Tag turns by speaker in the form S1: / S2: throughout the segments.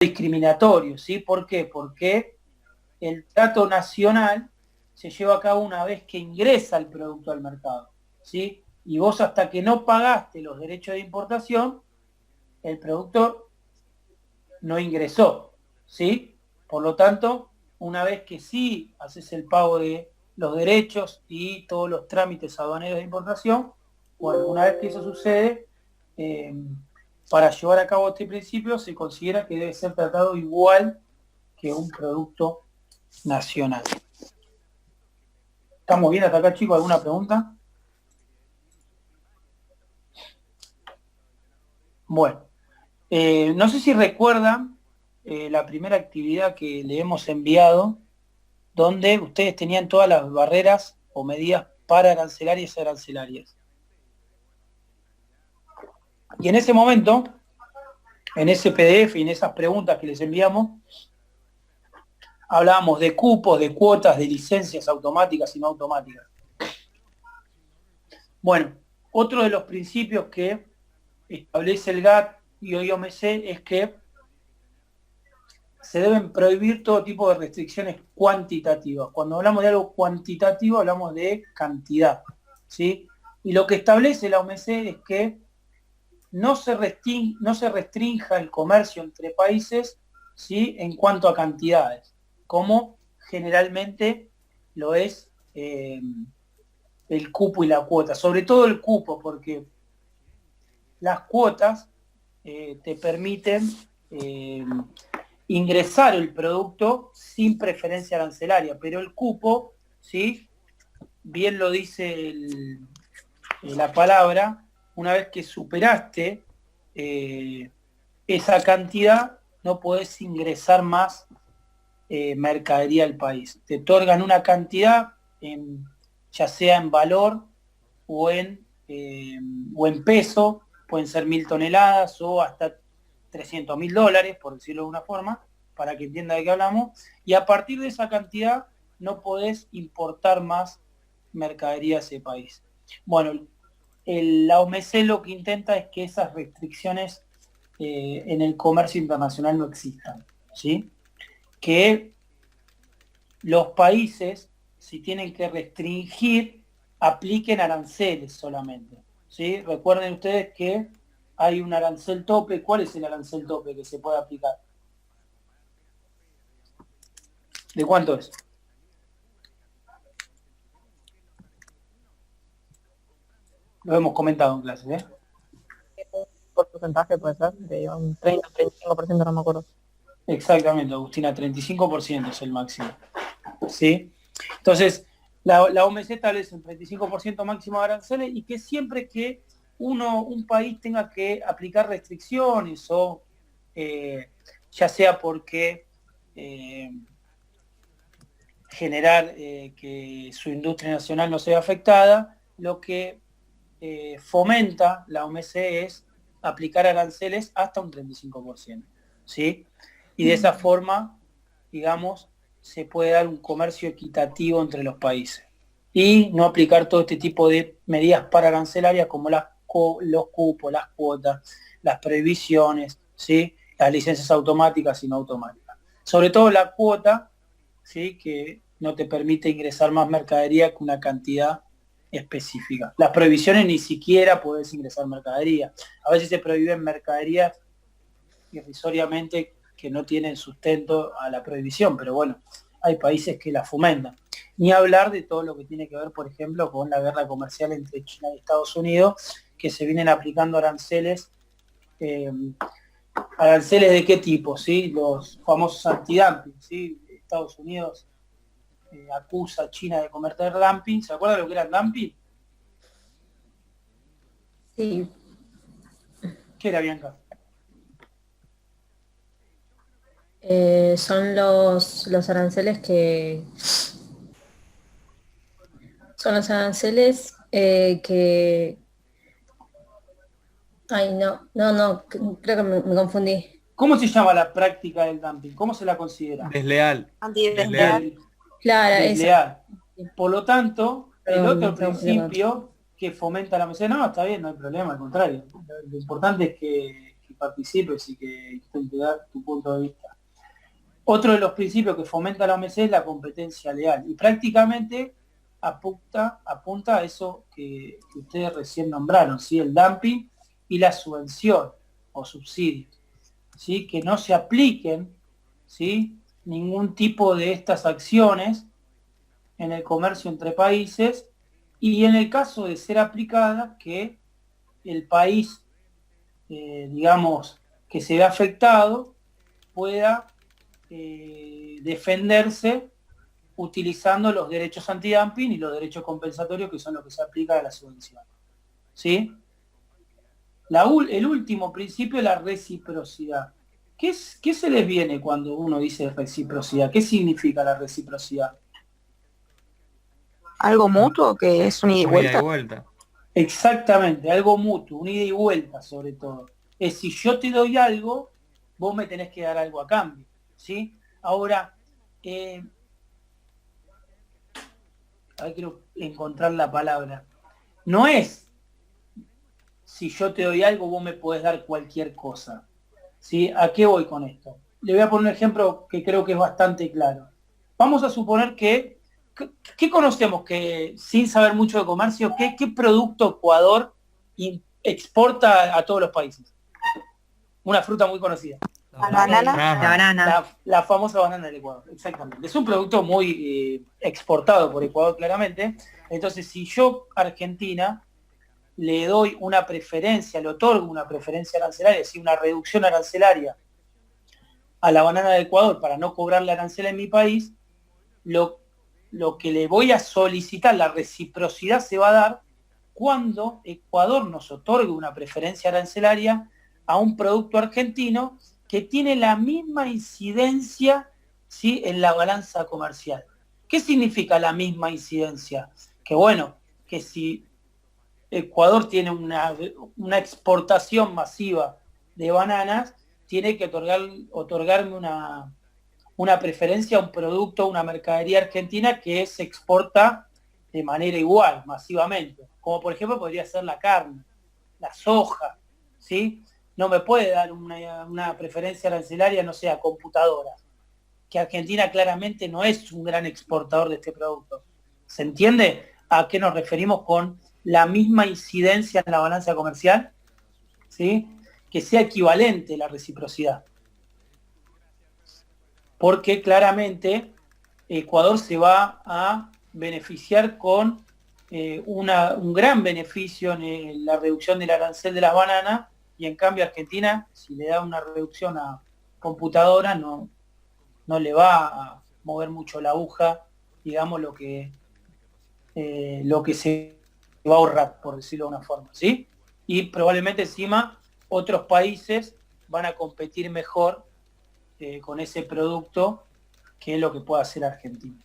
S1: discriminatorio, ¿sí? ¿Por qué? Porque el trato nacional se lleva a cabo una vez que ingresa el producto al mercado, ¿sí? Y vos hasta que no pagaste los derechos de importación, el producto no ingresó, ¿sí? Por lo tanto, una vez que sí haces el pago de los derechos y todos los trámites aduaneros de importación, bueno, una vez que eso sucede, para llevar a cabo este principio se considera que debe ser tratado igual que un producto nacional. ¿Estamos bien hasta acá, chicos? ¿Alguna pregunta? Bueno, no sé si recuerdan la primera actividad que le hemos enviado, donde ustedes tenían todas las barreras o medidas para arancelarias y arancelarias. Y en ese momento, en ese PDF y en esas preguntas que les enviamos, hablábamos de cupos, de cuotas, de licencias automáticas y no automáticas. Bueno, otro de los principios que establece el GATT y hoy OMC es que se deben prohibir todo tipo de restricciones cuantitativas. Cuando hablamos de algo cuantitativo, hablamos de cantidad, ¿sí? Y lo que establece la OMC es que no se restrinja el comercio entre países, ¿sí? En cuanto a cantidades, como generalmente lo es el cupo y la cuota. Sobre todo el cupo, porque las cuotas te permiten ingresar el producto sin preferencia arancelaria, pero el cupo, ¿sí? Bien lo dice la palabra, una vez que superaste esa cantidad, no podés ingresar más mercadería al país. Te otorgan una cantidad, ya sea en valor o en peso, pueden ser 1.000 toneladas o hasta $300.000, por decirlo de una forma, para que entienda de qué hablamos, y a partir de esa cantidad no podés importar más mercadería a ese país. Bueno, la OMC lo que intenta es que esas restricciones en el comercio internacional no existan, ¿sí? Que los países, si tienen que restringir, apliquen aranceles solamente, ¿sí? Recuerden ustedes que hay un arancel tope. ¿Cuál es el arancel tope que se puede aplicar? ¿De cuánto es? Lo hemos comentado en clase, ¿eh?
S2: Por porcentaje puede ser, de un 30, 35%, no me acuerdo.
S1: Exactamente, Agustina, 35% es el máximo, ¿sí? Entonces, la OMC establece un 35% máximo de aranceles y que siempre que un país tenga que aplicar restricciones o ya sea porque generar que su industria nacional no sea afectada, lo que fomenta la OMC es aplicar aranceles hasta un 35%, ¿sí? Y de esa forma, digamos, se puede dar un comercio equitativo entre los países y no aplicar todo este tipo de medidas pararancelarias como los cupos, las cuotas, las prohibiciones, ¿sí? Las licencias automáticas y no automáticas. Sobre todo la cuota, ¿sí? Que no te permite ingresar más mercadería que una cantidad específica. Las prohibiciones ni siquiera puedes ingresar mercadería. A veces se prohíben mercaderías irrisoriamente que no tienen sustento a la prohibición, pero bueno, hay países que la fomentan. Ni hablar de todo lo que tiene que ver, por ejemplo, con la guerra comercial entre China y Estados Unidos, que se vienen aplicando aranceles. ¿Aranceles de qué tipo? ¿Sí? Los famosos antidumping, ¿sí? Estados Unidos acusa a China de cometer dumping. ¿Se acuerdan lo que era el dumping?
S2: Sí.
S1: ¿Qué era, Bianca?
S2: Son los aranceles que... Son los aranceles que... Ay, no, creo que me confundí.
S1: ¿Cómo se llama la práctica del dumping? ¿Cómo se la considera?
S3: Desleal.
S2: Desleal.
S3: Desleal.
S2: Claro, esa.
S1: Desleal. Por lo tanto, el
S2: Perdón, me
S1: otro
S2: estaba confundiendo con otro.
S1: principio que fomenta la OMC, no, está bien, no hay problema, al contrario. Lo importante es que que participes y que intentes dar tu punto de vista. Otro de los principios que fomenta la OMC es la competencia leal y prácticamente apunta a eso que ustedes recién nombraron, ¿sí? El dumping y la subvención o subsidios, ¿sí? Que no se apliquen, ¿sí? Ningún tipo de estas acciones en el comercio entre países y en el caso de ser aplicadas, que el país, digamos, que se ve afectado pueda defenderse utilizando los derechos antidumping y los derechos compensatorios, que son los que se aplican a la subvención. ¿Sí? El último principio es la reciprocidad. ¿Qué se les viene cuando uno dice reciprocidad? ¿Qué significa la reciprocidad?
S2: Algo mutuo que es un ida y
S3: Una ida y
S2: vuelta.
S3: vuelta.
S1: Exactamente, algo mutuo, un ida y vuelta sobre todo. Es si yo te doy algo, vos me tenés que dar algo a cambio. ¿Sí? Ahora, quiero encontrar la palabra. No es si yo te doy algo, vos me podés dar cualquier cosa. ¿Sí? ¿A qué voy con esto? Le voy a poner un ejemplo que creo que es bastante claro. Vamos a suponer que, ¿qué conocemos que, sin saber mucho de comercio, qué producto Ecuador exporta a todos los países? Una fruta muy conocida.
S2: La banana.
S4: La banana.
S1: La famosa banana del Ecuador, exactamente. Es un producto muy exportado por Ecuador claramente. Entonces, si yo, Argentina, le doy una preferencia, le otorgo una preferencia arancelaria, es decir, una reducción arancelaria a la banana de Ecuador para no cobrarle arancel en mi país, lo que le voy a solicitar, la reciprocidad se va a dar cuando Ecuador nos otorgue una preferencia arancelaria a un producto argentino que tiene la misma incidencia, ¿sí?, en la balanza comercial. ¿Qué significa la misma incidencia? Que bueno, que si Ecuador tiene una exportación masiva de bananas, tiene que otorgarme una preferencia a un producto, una mercadería argentina que se exporta de manera igual, masivamente. Como por ejemplo podría ser la carne, la soja, ¿sí? No me puede dar una preferencia arancelaria, no sé, a computadoras, que Argentina claramente no es un gran exportador de este producto. ¿Se entiende a qué nos referimos con la misma incidencia en la balanza comercial? ¿Sí? Que sea equivalente la reciprocidad. Porque claramente Ecuador se va a beneficiar con un gran beneficio en la reducción del arancel de las bananas, y en cambio Argentina, si le da una reducción a computadora, no le va a mover mucho la aguja, digamos, lo que se va a ahorrar, por decirlo de una forma, ¿sí? Y probablemente encima otros países van a competir mejor con ese producto, que es lo que puede hacer Argentina.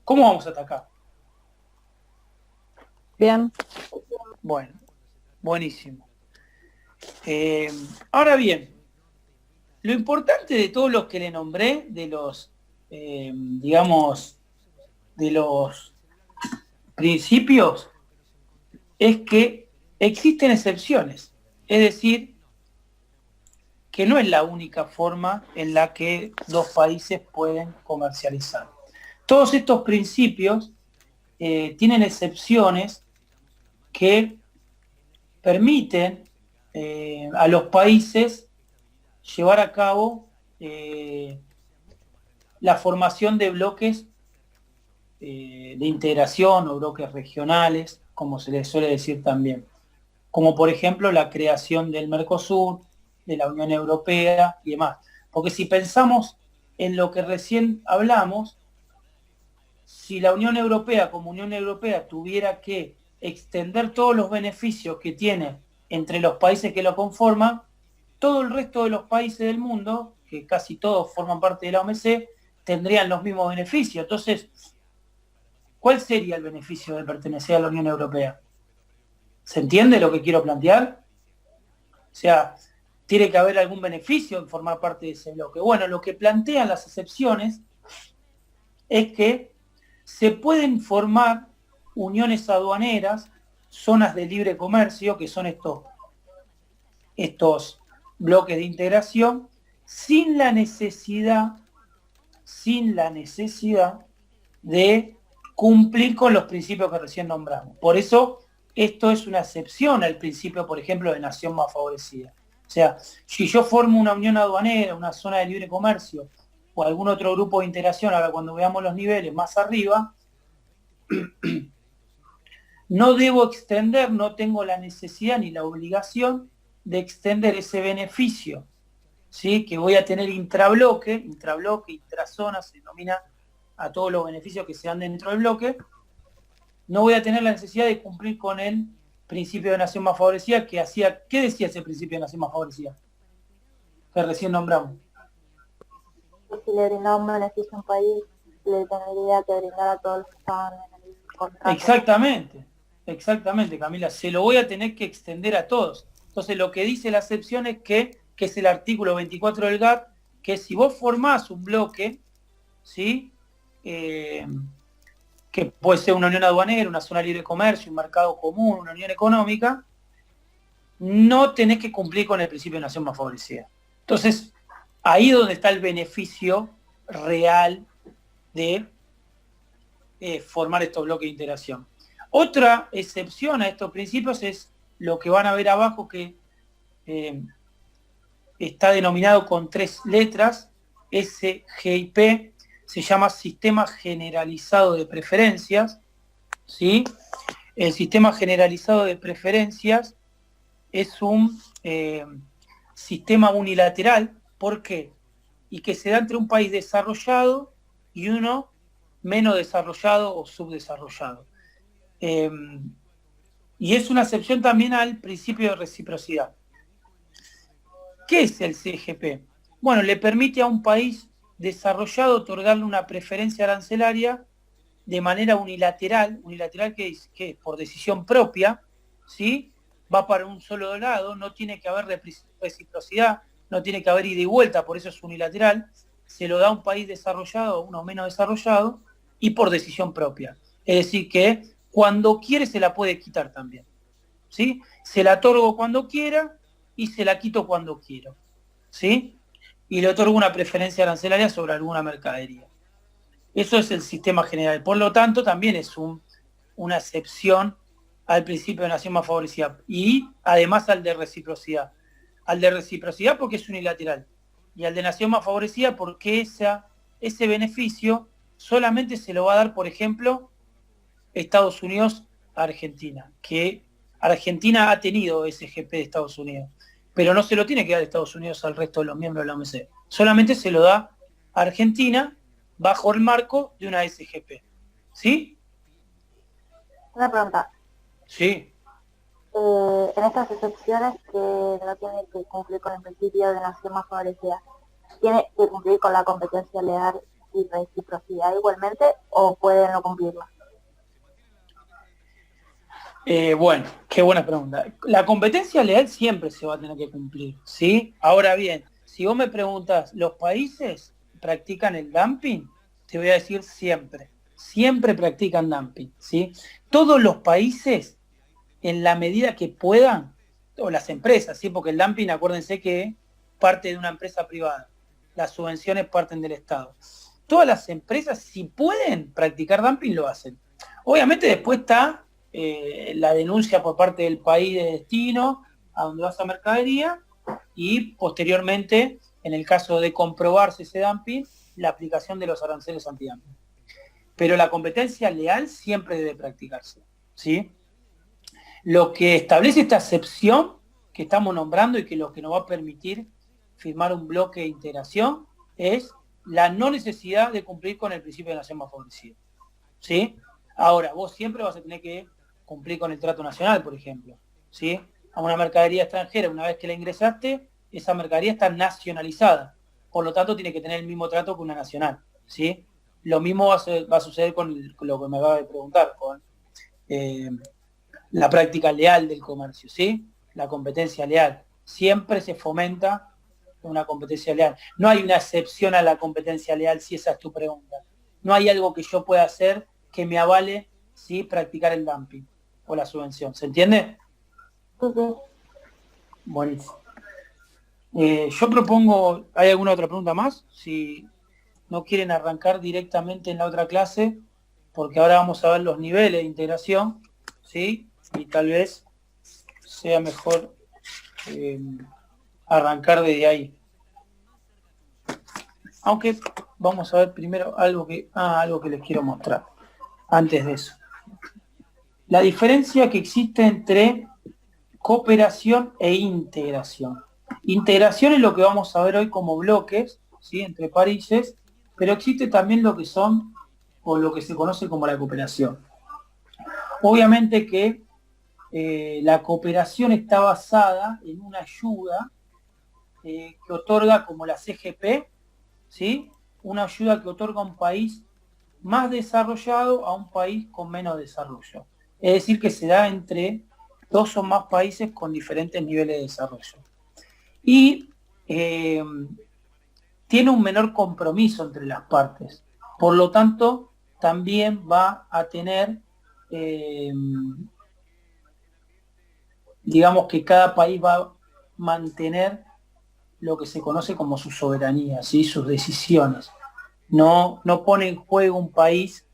S1: ¿Cómo vamos a atacar?
S2: Bien.
S1: Bueno, buenísimo. Ahora bien, lo importante de todos los que le nombré, de los, digamos, de los principios, es que existen excepciones. Es decir, que no es la única forma en la que dos países pueden comercializar. Todos estos principios tienen excepciones que permiten a los países llevar a cabo la formación de bloques de integración o bloques regionales, como se les suele decir también, como por ejemplo la creación del Mercosur, de la Unión Europea y demás. Porque si pensamos en lo que recién hablamos, si la Unión Europea como Unión Europea tuviera que extender todos los beneficios que tiene entre los países que lo conforman, todo el resto de los países del mundo, que casi todos forman parte de la OMC, tendrían los mismos beneficios. Entonces, ¿cuál sería el beneficio de pertenecer a la Unión Europea? ¿Se entiende lo que quiero plantear? O sea, tiene que haber algún beneficio en formar parte de ese bloque. Bueno, lo que plantean las excepciones es que se pueden formar uniones aduaneras, zonas de libre comercio, que son estos bloques de integración sin la necesidad de cumplir con los principios que recién nombramos. Por eso, esto es una excepción al principio, por ejemplo, de nación más favorecida. O sea, si yo formo una unión aduanera, una zona de libre comercio, o algún otro grupo de integración, ahora cuando veamos los niveles más arriba, no debo extender, no tengo la necesidad ni la obligación de extender ese beneficio, ¿sí? Que voy a tener intrabloque, intrazona, se denomina a todos los beneficios que se dan dentro del bloque. No voy a tener la necesidad de cumplir con el principio de nación más favorecida que hacía. ¿Qué decía ese principio de nación más favorecida? Que recién nombramos.
S3: Si le brindaba un beneficio a un país, le tendría que brindar a todos los que estaban en el contrato.
S1: Exactamente, Camila. Se lo voy a tener que extender a todos. Entonces, lo que dice la excepción es que es el artículo 24 del GATT, que si vos formás un bloque, ¿sí? Que puede ser una unión aduanera, una zona libre de comercio, un mercado común, una unión económica, no tenés que cumplir con el principio de nación más favorecida. Entonces, ahí es donde está el beneficio real de formar estos bloques de integración. Otra excepción a estos principios es lo que van a ver abajo, que está denominado con 3 letras, SGIP, se llama Sistema Generalizado de Preferencias, ¿sí? El Sistema Generalizado de Preferencias es un sistema unilateral. ¿Por qué? Y que se da entre un país desarrollado y uno menos desarrollado o subdesarrollado. Y es una excepción también al principio de reciprocidad. ¿Qué es el CGP? Bueno, le permite a un país desarrollado otorgarle una preferencia arancelaria de manera unilateral que es por decisión propia, ¿sí? Va para un solo lado, no tiene que haber reciprocidad, no tiene que haber ida y vuelta, por eso es unilateral, se lo da a un país desarrollado, a uno menos desarrollado, y por decisión propia. Es decir, que cuando quiere se la puede quitar también, ¿sí? Se la otorgo cuando quiera y se la quito cuando quiero, ¿sí? Y le otorgo una preferencia arancelaria sobre alguna mercadería. Eso es el sistema general. Por lo tanto, también es una excepción al principio de nación más favorecida. Y además al de reciprocidad. Al de reciprocidad porque es unilateral. Y al de nación más favorecida porque ese beneficio solamente se lo va a dar, por ejemplo, Estados Unidos a Argentina. Que Argentina ha tenido SGP de Estados Unidos. Pero no se lo tiene que dar Estados Unidos al resto de los miembros de la OMC. Solamente se lo da a Argentina bajo el marco de una SGP. ¿Sí?
S3: Una pregunta.
S1: Sí.
S3: En estas excepciones que no tiene que cumplir con el principio de nación más favorecida, ¿tiene que cumplir con la competencia leal y reciprocidad igualmente o puede no cumplirla?
S1: Bueno, qué buena pregunta. La competencia leal siempre se va a tener que cumplir, ¿sí? Ahora bien, si vos me preguntas, ¿los países practican el dumping? Te voy a decir siempre practican dumping, ¿sí? Todos los países, en la medida que puedan, o las empresas, ¿sí? Porque el dumping, acuérdense que parte de una empresa privada, las subvenciones parten del Estado. Todas las empresas, si pueden practicar dumping, lo hacen. Obviamente después está la denuncia por parte del país de destino a donde va esa mercadería y posteriormente, en el caso de comprobarse ese dumping, la aplicación de los aranceles antidumping. Pero la competencia leal siempre debe practicarse, ¿sí? Lo que establece esta excepción que estamos nombrando y que lo que nos va a permitir firmar un bloque de integración es la no necesidad de cumplir con el principio de nación más favorecida, ¿sí? Ahora, vos siempre vas a tener que cumplir con el trato nacional, por ejemplo, ¿sí? A una mercadería extranjera, una vez que la ingresaste, esa mercadería está nacionalizada, por lo tanto tiene que tener el mismo trato que una nacional, ¿sí? Lo mismo va a suceder con lo que me acaba de preguntar, con la práctica leal del comercio, ¿sí? La competencia leal. Siempre se fomenta una competencia leal. No hay una excepción a la competencia leal, si esa es tu pregunta. No hay algo que yo pueda hacer que me avale, ¿sí?, practicar el dumping o la subvención. ¿Se entiende?
S3: Sí.
S1: Buenísimo. Yo propongo, ¿hay alguna otra pregunta más? Si no quieren arrancar directamente en la otra clase, porque ahora vamos a ver los niveles de integración, ¿sí? Y tal vez sea mejor arrancar desde ahí. Aunque vamos a ver primero algo que les quiero mostrar antes de eso. La diferencia que existe entre cooperación e integración. Integración es lo que vamos a ver hoy como bloques, ¿sí? Entre países, pero existe también lo que son, o lo que se conoce como la cooperación. Obviamente que la cooperación está basada en una ayuda que otorga como la CGP, ¿sí? Una ayuda que otorga a un país más desarrollado a un país con menos desarrollo. Es decir, que se da entre dos o más países con diferentes niveles de desarrollo. Y tiene un menor compromiso entre las partes. Por lo tanto, también va a tener, digamos que cada país va a mantener lo que se conoce como su soberanía, ¿sí? Sus decisiones. No pone en juego un país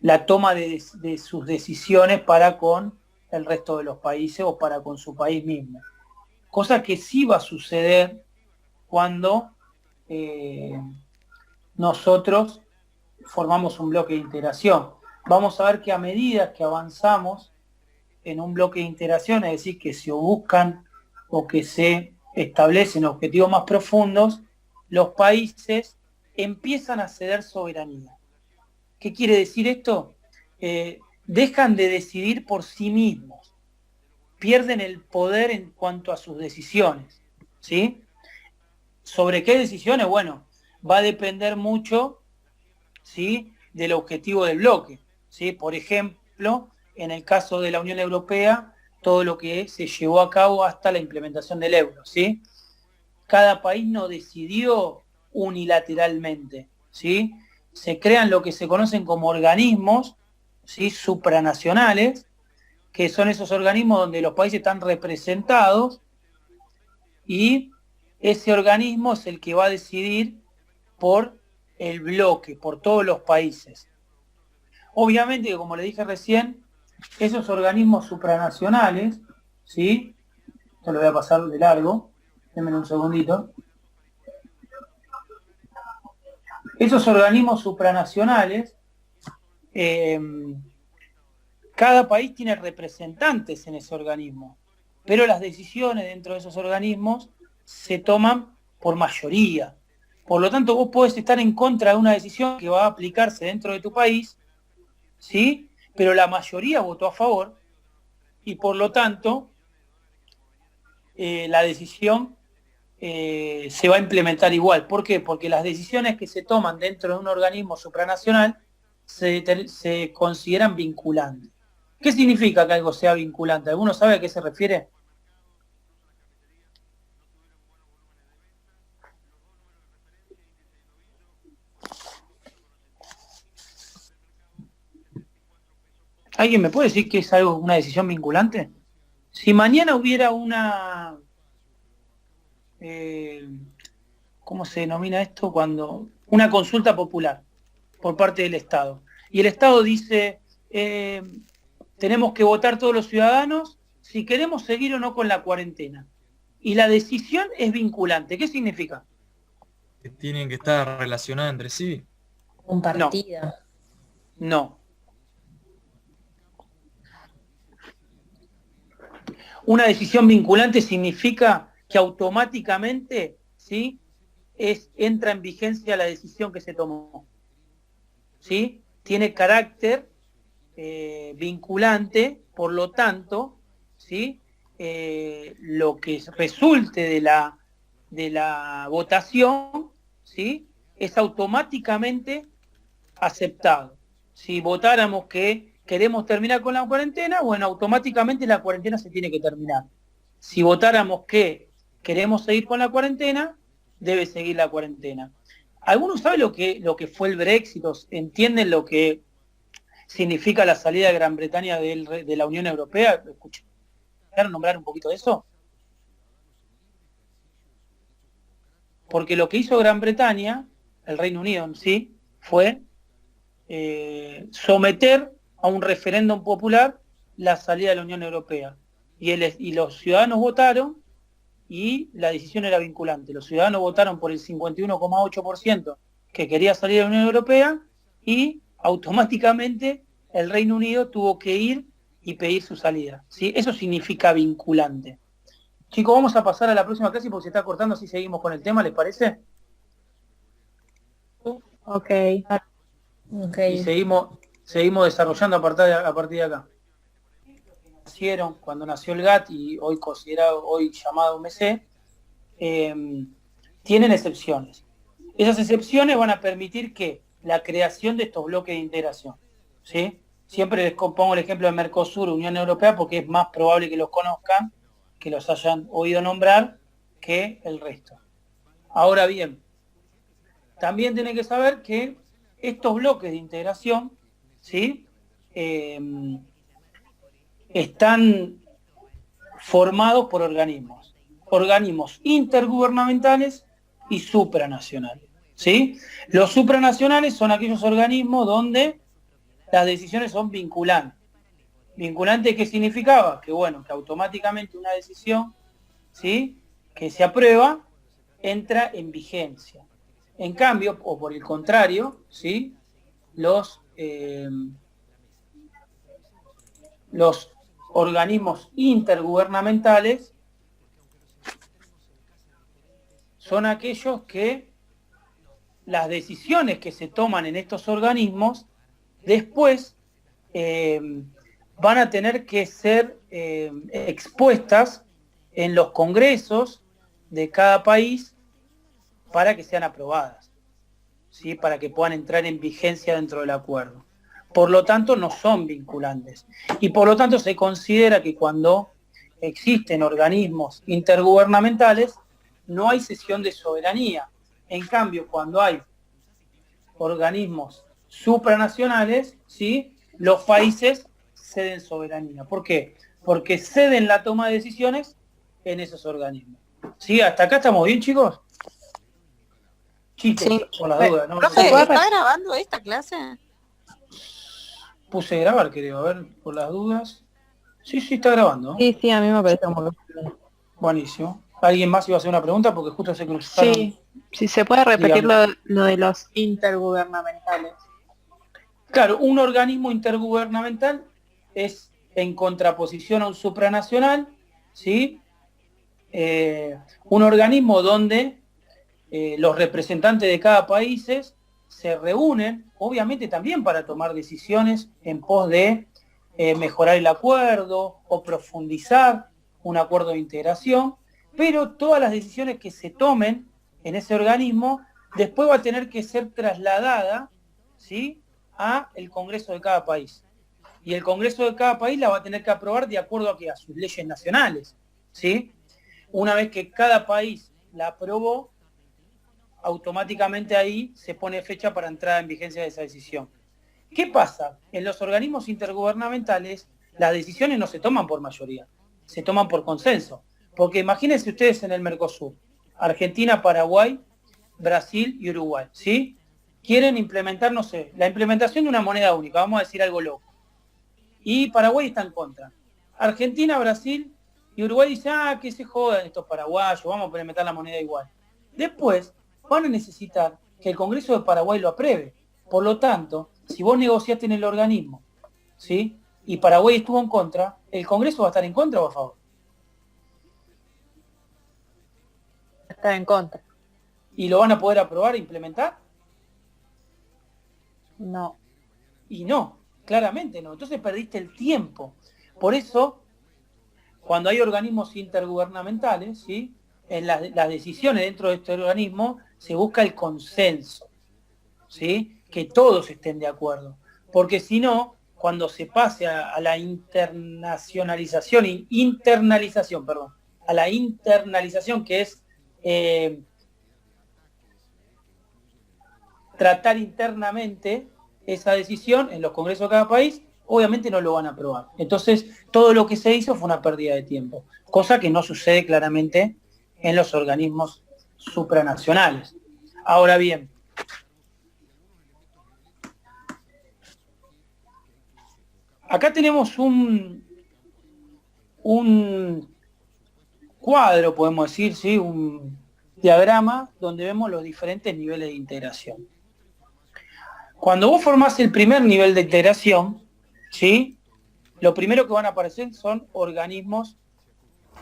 S1: la toma de sus decisiones para con el resto de los países o para con su país mismo. Cosa que sí va a suceder cuando nosotros formamos un bloque de integración. Vamos a ver que a medida que avanzamos en un bloque de integración, es decir, que se buscan o que se establecen objetivos más profundos, los países empiezan a ceder soberanía. ¿Qué quiere decir esto? Dejan de decidir por sí mismos, pierden el poder en cuanto a sus decisiones, ¿sí? ¿Sobre qué decisiones? Bueno, va a depender mucho, ¿sí?, del objetivo del bloque, ¿sí? Por ejemplo, en el caso de la Unión Europea, todo lo que se llevó a cabo hasta la implementación del euro, ¿sí? Cada país no decidió unilateralmente, ¿sí? Se crean lo que se conocen como organismos, ¿sí?, supranacionales, que son esos organismos donde los países están representados y ese organismo es el que va a decidir por el bloque, por todos los países. Obviamente, como le dije recién, esos organismos supranacionales, ¿sí? Yo lo voy a pasar de largo, denme un segundito. Esos organismos supranacionales, cada país tiene representantes en ese organismo, pero las decisiones dentro de esos organismos se toman por mayoría. Por lo tanto, vos podés estar en contra de una decisión que va a aplicarse dentro de tu país, ¿sí? Pero la mayoría votó a favor y por lo tanto la decisión se va a implementar igual. ¿Por qué? Porque las decisiones que se toman dentro de un organismo supranacional se consideran vinculantes. ¿Qué significa que algo sea vinculante? ¿Alguno sabe a qué se refiere? ¿Alguien me puede decir que es algo, una decisión vinculante? Si mañana hubiera una... ¿cómo se denomina esto? Cuando una consulta popular por parte del Estado. Y el Estado dice, tenemos que votar todos los ciudadanos si queremos seguir o no con la cuarentena. Y la decisión es vinculante. ¿Qué significa?
S4: Que tienen que estar relacionadas entre sí.
S5: Compartida.
S1: No. Una decisión vinculante significa que automáticamente, ¿sí?, entra en vigencia la decisión que se tomó, ¿sí? Tiene carácter vinculante, por lo tanto, ¿sí?, lo que resulte de la votación, ¿sí?, es automáticamente aceptado. Si votáramos que queremos terminar con la cuarentena, bueno, automáticamente la cuarentena se tiene que terminar. Si votáramos que queremos seguir con la cuarentena, debe seguir la cuarentena. ¿Algunos saben lo que fue el Brexit? ¿Entienden lo que significa la salida de Gran Bretaña de la Unión Europea? ¿Escucharon nombrar un poquito de eso? Porque lo que hizo Gran Bretaña, el Reino Unido en sí, fue someter a un referéndum popular la salida de la Unión Europea. Y los ciudadanos votaron y la decisión era vinculante. Los ciudadanos votaron por el 51,8% que quería salir de la Unión Europea y automáticamente el Reino Unido tuvo que ir y pedir su salida, ¿sí? Eso significa vinculante. Chicos, vamos a pasar a la próxima clase porque se está cortando, así seguimos con el tema, ¿les parece?
S2: Ok.
S5: Ok.
S1: Y seguimos desarrollando a partir de acá. Cuando nació el GATT y hoy llamado UMC, tienen excepciones. Esas excepciones van a permitir que la creación de estos bloques de integración, ¿sí? Siempre les pongo el ejemplo de Mercosur, Unión Europea, porque es más probable que los conozcan, que los hayan oído nombrar, que el resto. Ahora bien, también tienen que saber que estos bloques de integración, ¿sí? Están formados por organismos intergubernamentales y supranacionales, ¿sí? Los supranacionales son aquellos organismos donde las decisiones son vinculantes. ¿Vinculante qué significaba? Que bueno, que automáticamente una decisión, ¿sí?, que se aprueba entra en vigencia. En cambio, o por el contrario, ¿sí?, los organismos intergubernamentales son aquellos que las decisiones que se toman en estos organismos después van a tener que ser expuestas en los congresos de cada país para que sean aprobadas, ¿sí?, para que puedan entrar en vigencia dentro del acuerdo. Por lo tanto, no son vinculantes. Y por lo tanto, se considera que cuando existen organismos intergubernamentales, no hay cesión de soberanía. En cambio, cuando hay organismos supranacionales, ¿sí?, los países ceden soberanía. ¿Por qué? Porque ceden la toma de decisiones en esos organismos. ¿Sí? ¿Hasta acá estamos bien, chicos? Chicos,
S6: Sí.
S1: por las dudas, ¿no?
S6: Profe, ¿está grabando esta clase?
S1: Puse a grabar, creo, a ver, por las dudas. Sí, está grabando.
S2: Sí, a mí me parece como que...
S1: Buenísimo. ¿Alguien más iba a hacer una pregunta? Porque justo se cruzaron.
S7: Sí, si se puede repetir lo de los intergubernamentales.
S1: Claro, un organismo intergubernamental es en contraposición a un supranacional, ¿sí? Un organismo donde los representantes de cada país se reúnen, obviamente también para tomar decisiones en pos de mejorar el acuerdo o profundizar un acuerdo de integración, pero todas las decisiones que se tomen en ese organismo después va a tener que ser trasladada, ¿sí?, a el Congreso de cada país. Y el Congreso de cada país la va a tener que aprobar de acuerdo a sus leyes nacionales, ¿sí? Una vez que cada país la aprobó, automáticamente ahí se pone fecha para entrada en vigencia de esa decisión. ¿Qué pasa? En los organismos intergubernamentales las decisiones no se toman por mayoría, se toman por consenso. Porque imagínense ustedes en el Mercosur, Argentina, Paraguay, Brasil y Uruguay, ¿sí? Quieren implementar, no sé, la implementación de una moneda única, vamos a decir algo loco. Y Paraguay está en contra. Argentina, Brasil y Uruguay dicen, que se jodan estos paraguayos, vamos a implementar la moneda igual. Después van a necesitar que el Congreso de Paraguay lo apruebe. Por lo tanto, si vos negociaste en el organismo, ¿sí?, y Paraguay estuvo en contra, ¿el Congreso va a estar en contra o a favor?
S2: Está en contra.
S1: ¿Y lo van a poder aprobar e implementar?
S2: No.
S1: Y no, claramente no. Entonces perdiste el tiempo. Por eso, cuando hay organismos intergubernamentales, ¿sí?, en las decisiones dentro de este organismo se busca el consenso, ¿sí?, que todos estén de acuerdo. Porque si no, cuando se pase a la internacionalización, a la internalización, que es tratar internamente esa decisión en los congresos de cada país, obviamente no lo van a aprobar. Entonces, todo lo que se hizo fue una pérdida de tiempo, cosa que no sucede claramente en los organismos supranacionales. Ahora bien, acá tenemos un cuadro, podemos decir, ¿sí? Un diagrama donde vemos los diferentes niveles de integración. Cuando vos formás el primer nivel de integración, ¿sí? Lo primero que van a aparecer son organismos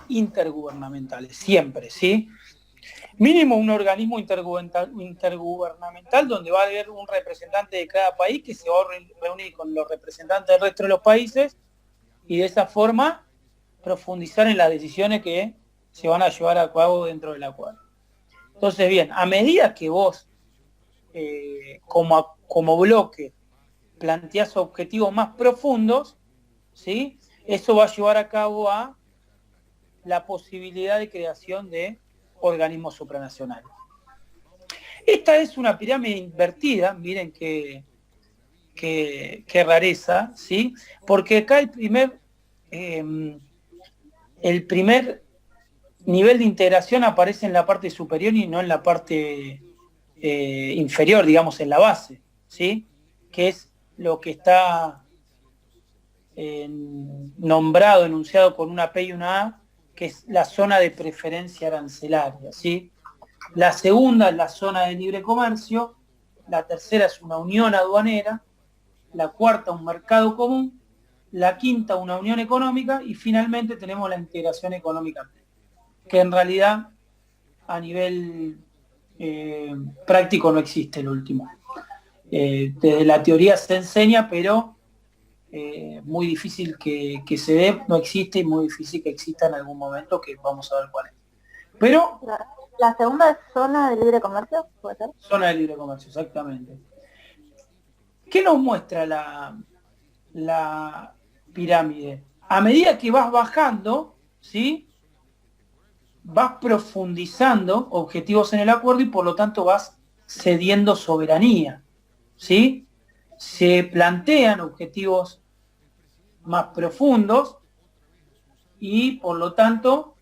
S1: intergubernamentales, siempre, ¿sí? Mínimo un organismo intergubernamental donde va a haber un representante de cada país que se va a reunir con los representantes del resto de los países y de esa forma profundizar en las decisiones que se van a llevar a cabo dentro del acuerdo. Entonces, bien, a medida que vos, como bloque, planteás objetivos más profundos, ¿sí? Eso va a llevar a cabo a la posibilidad de creación de organismos supranacionales. Esta es una pirámide invertida, miren qué rareza, ¿sí? Porque acá el primer nivel de integración aparece en la parte superior y no en la parte inferior, digamos, en la base, ¿sí? Que es lo que está nombrado, enunciado con una P y una A, que es la zona de preferencia arancelaria, ¿sí? La segunda es la zona de libre comercio, la tercera es una unión aduanera, la cuarta un mercado común, la quinta una unión económica y finalmente tenemos la integración económica, que en realidad a nivel práctico no existe el último. Desde la teoría se enseña, pero muy difícil que se dé, no existe y muy difícil que exista en algún momento, que vamos a ver cuál es. Pero
S3: la segunda es zona de libre comercio, ¿puede ser?
S1: Zona de libre comercio, exactamente. ¿Qué nos muestra la pirámide? A medida que vas bajando, ¿sí? Vas profundizando objetivos en el acuerdo y por lo tanto vas cediendo soberanía, ¿sí? Se plantean objetivos más profundos y por lo tanto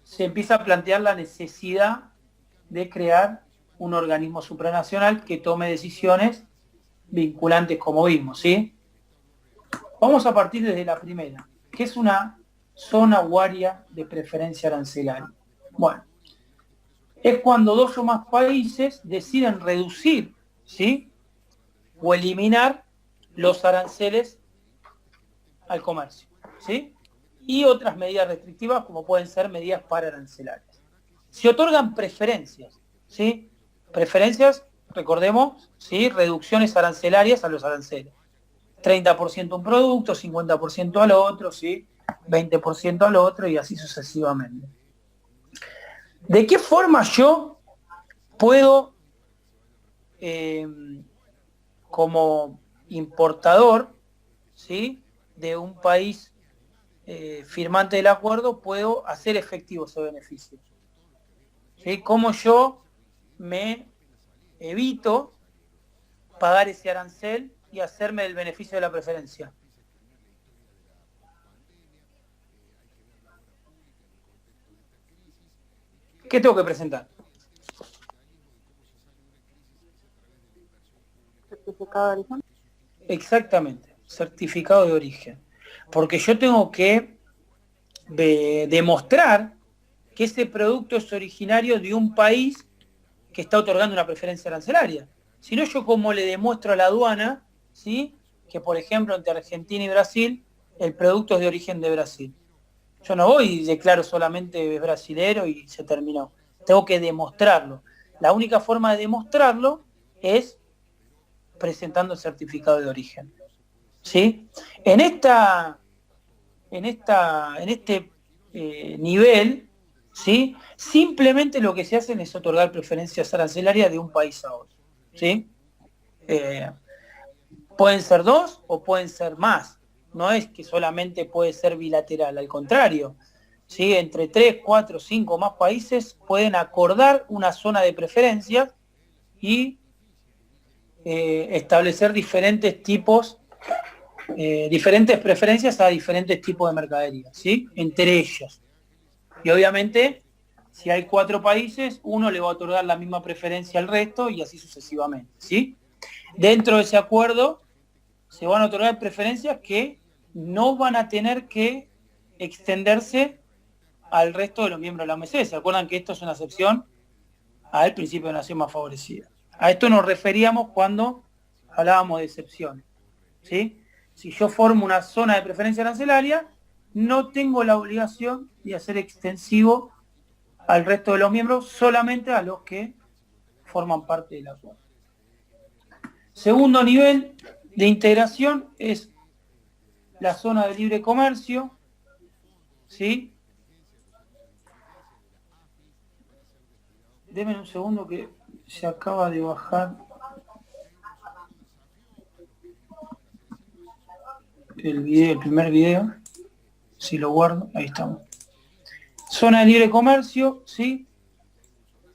S1: se empieza a plantear la necesidad de crear un organismo supranacional que tome decisiones vinculantes, como vimos, ¿sí? Vamos a partir desde la primera, que es una zona o área de preferencia arancelaria. Bueno, es cuando dos o más países deciden reducir, ¿sí? O eliminar los aranceles al comercio, ¿sí? Y otras medidas restrictivas como pueden ser medidas pararancelarias. Se otorgan preferencias, ¿sí? Preferencias, recordemos, ¿sí? Reducciones arancelarias a los aranceles. 30% a un producto, 50% al otro, ¿sí? 20% al otro y así sucesivamente. ¿De qué forma yo puedo, como importador, ¿sí? De un país firmante del acuerdo, puedo hacer efectivo ese beneficio? ¿Sí? ¿Cómo yo me evito pagar ese arancel y hacerme el beneficio de la preferencia? ¿Qué tengo que presentar?
S3: Certificado de origen.
S1: Exactamente, certificado de origen. Porque yo tengo que demostrar que ese producto es originario de un país que está otorgando una preferencia arancelaria. Si no, yo como le demuestro a la aduana, ¿sí? Que por ejemplo entre Argentina y Brasil el producto es de origen de Brasil. Yo no voy y declaro solamente brasilero y se terminó. Tengo que demostrarlo. La única forma de demostrarlo es presentando el certificado de origen, ¿sí? En este nivel, ¿sí? Simplemente lo que se hace es otorgar preferencias arancelarias de un país a otro, ¿sí? Pueden ser dos o pueden ser más. No es que solamente puede ser bilateral, al contrario, ¿sí? Entre 3, 4, 5 más países pueden acordar una zona de preferencias y establecer diferentes preferencias a diferentes tipos de mercadería, ¿sí? Entre ellos. Y obviamente Si hay 4 países, uno le va a otorgar la misma preferencia al resto y así sucesivamente, ¿sí? Dentro de ese acuerdo se van a otorgar preferencias que no van a tener que extenderse al resto de los miembros de la OMC. ¿Se acuerdan que esto es una excepción al principio de nación más favorecida? A esto nos referíamos cuando hablábamos de excepciones, ¿sí? Si yo formo una zona de preferencia arancelaria, no tengo la obligación de hacer extensivo al resto de los miembros, solamente a los que forman parte del acuerdo. Segundo nivel de integración es la zona de libre comercio, ¿sí? Denme un segundo que se acaba de bajar el video, el primer video. Si lo guardo, ahí estamos. Zona de libre comercio, ¿sí?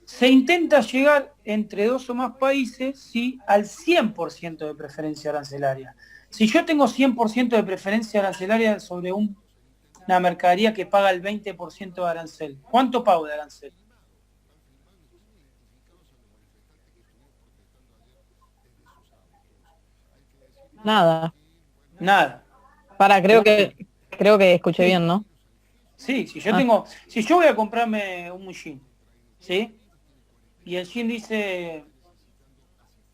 S1: Se intenta llegar entre 2 o más países, ¿sí?, al 100% de preferencia arancelaria. Si yo tengo 100% de preferencia arancelaria sobre una mercadería que paga el 20% de arancel, ¿cuánto pago de arancel?
S2: Nada.
S1: Nada.
S2: Creo que escuché bien, ¿no?
S1: Sí, si yo voy a comprarme un jean, ¿sí? Y el jean dice,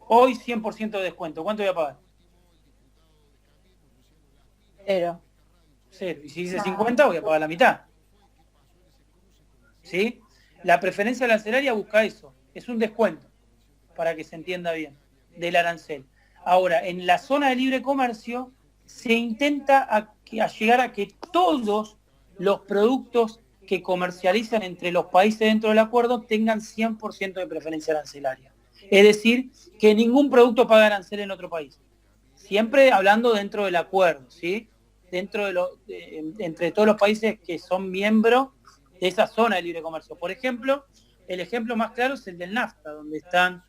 S1: hoy 100% de descuento, ¿cuánto voy a pagar?
S2: 0.
S1: 0. Y si dice 50, voy a pagar la mitad. ¿Sí? La preferencia arancelaria busca eso, es un descuento, para que se entienda bien, del arancel. Ahora, en la zona de libre comercio, se intenta llegar a que todos los productos que comercializan entre los países dentro del acuerdo tengan 100% de preferencia arancelaria. Es decir, que ningún producto paga arancel en otro país. Siempre hablando dentro del acuerdo, ¿sí? Dentro entre todos los países que son miembros de esa zona de libre comercio. Por ejemplo, el ejemplo más claro es el del NAFTA, donde están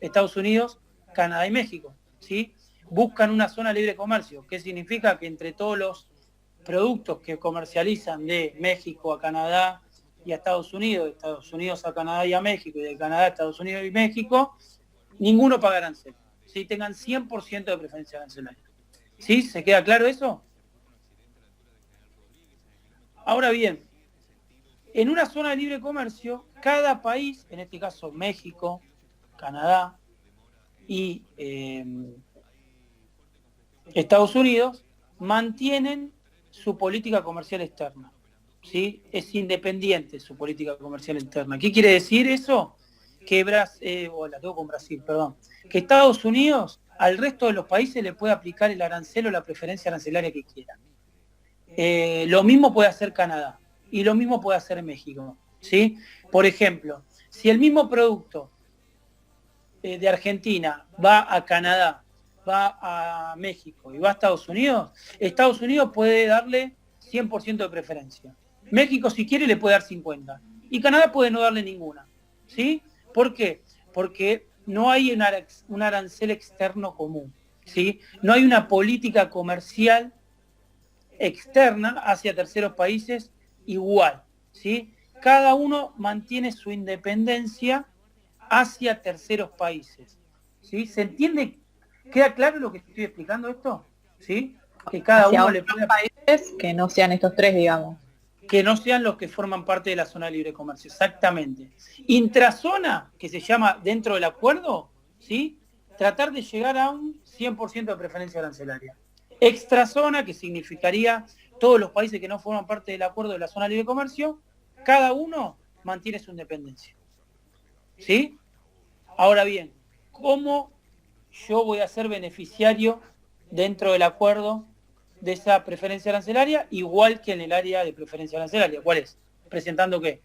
S1: Estados Unidos, Canadá y México, ¿sí? Buscan una zona de libre comercio, que significa que entre todos los productos que comercializan de México a Canadá y a Estados Unidos, de Estados Unidos a Canadá y a México, y de Canadá a Estados Unidos y México, ninguno paga arancel, ¿sí? Tengan 100% de preferencia arancelaria. ¿Sí? ¿Se queda claro eso? Ahora bien, en una zona de libre comercio, cada país, en este caso México, Canadá y Estados Unidos, mantienen su política comercial externa, ¿sí? Es independiente su política comercial externa. ¿Qué quiere decir eso? Que que Estados Unidos al resto de los países le puede aplicar el arancel o la preferencia arancelaria que quiera. Lo mismo puede hacer Canadá y lo mismo puede hacer México, ¿sí? Por ejemplo, si el mismo producto de Argentina va a Canadá, va a México y va a Estados Unidos puede darle 100% de preferencia. México, si quiere, le puede dar 50%. Y Canadá puede no darle ninguna, ¿sí? ¿Por qué? Porque no hay un arancel externo común, ¿sí? No hay una política comercial externa hacia terceros países igual, ¿sí? Cada uno mantiene su independencia hacia terceros países, ¿sí? ¿Se entiende? ¿Queda claro lo que estoy explicando esto? ¿Sí? Que cada
S2: Hacia
S1: uno le puede...
S2: países que no sean estos 3, digamos.
S1: Que no sean los que forman parte de la zona de libre comercio, exactamente. Intrazona, que se llama dentro del acuerdo, ¿sí? Tratar de llegar a un 100% de preferencia arancelaria. Extrazona, que significaría todos los países que no forman parte del acuerdo de la zona de libre comercio, cada uno mantiene su independencia, ¿sí? Ahora bien, ¿cómo yo voy a ser beneficiario dentro del acuerdo de esa preferencia arancelaria, igual que en el área de preferencia arancelaria? ¿Cuál es? ¿Presentando qué?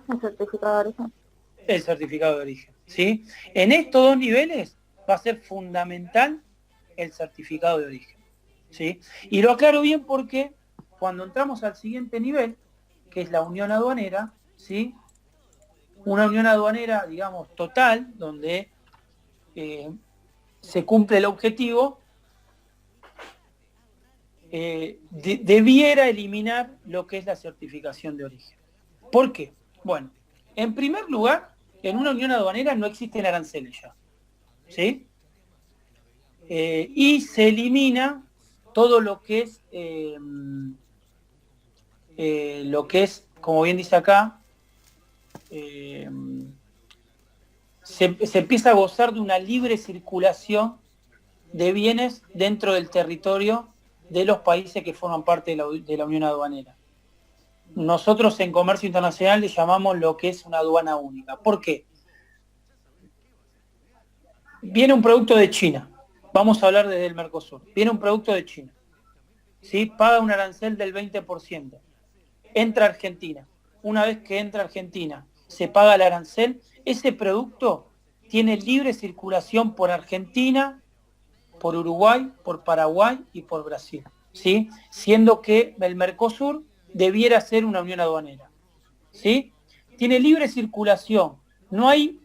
S3: El certificado de origen.
S1: El certificado de origen, ¿sí? En estos 2 niveles va a ser fundamental el certificado de origen, ¿sí? Y lo aclaro bien porque cuando entramos al siguiente nivel, que es la unión aduanera, ¿sí? Una unión aduanera, digamos, total, donde se cumple el objetivo, debiera eliminar lo que es la certificación de origen. ¿Por qué? Bueno, en primer lugar, en una unión aduanera no existen aranceles ya, ¿sí? Y se elimina todo lo que es, como bien dice acá, se empieza a gozar de una libre circulación de bienes dentro del territorio de los países que forman parte de la Unión Aduanera. Nosotros en comercio internacional le llamamos lo que es una aduana única. ¿Por qué? Viene un producto de China, vamos a hablar desde el Mercosur, viene un producto de China, ¿sí? Paga un arancel del 20%, entra a Argentina. Una vez que entra a Argentina, se paga el arancel, ese producto tiene libre circulación por Argentina, por Uruguay, por Paraguay y por Brasil, ¿sí? Siendo que el Mercosur debiera ser una unión aduanera, ¿sí? Tiene libre circulación, no hay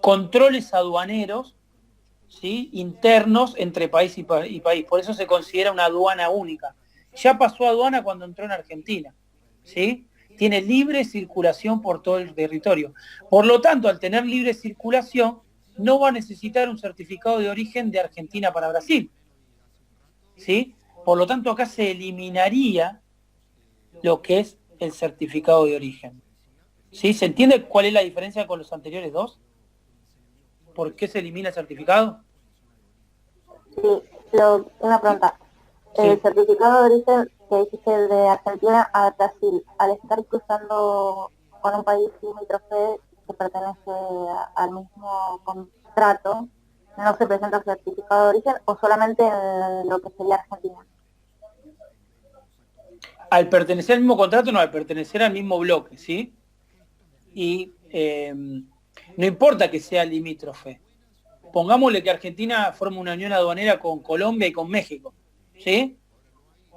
S1: controles aduaneros, ¿sí? Internos entre país y país, por eso se considera una aduana única. Ya pasó aduana cuando entró en Argentina, ¿sí? Tiene libre circulación por todo el territorio. Por lo tanto, al tener libre circulación, no va a necesitar un certificado de origen de Argentina para Brasil, ¿sí? Por lo tanto, acá se eliminaría lo que es el certificado de origen, ¿sí? ¿Se entiende cuál es la diferencia con los anteriores dos? ¿Por qué se elimina el certificado?
S3: Sí, una pregunta.
S1: Sí.
S3: El certificado de origen que dijiste de Argentina a Brasil, al estar cruzando con un país limítrofe que pertenece al mismo contrato, ¿no se presenta el certificado de origen o solamente en lo que sería Argentina?
S1: Al pertenecer al mismo contrato, no, al pertenecer al mismo bloque, ¿sí? Y no importa que sea limítrofe. Pongámosle que Argentina forma una unión aduanera con Colombia y con México, ¿sí?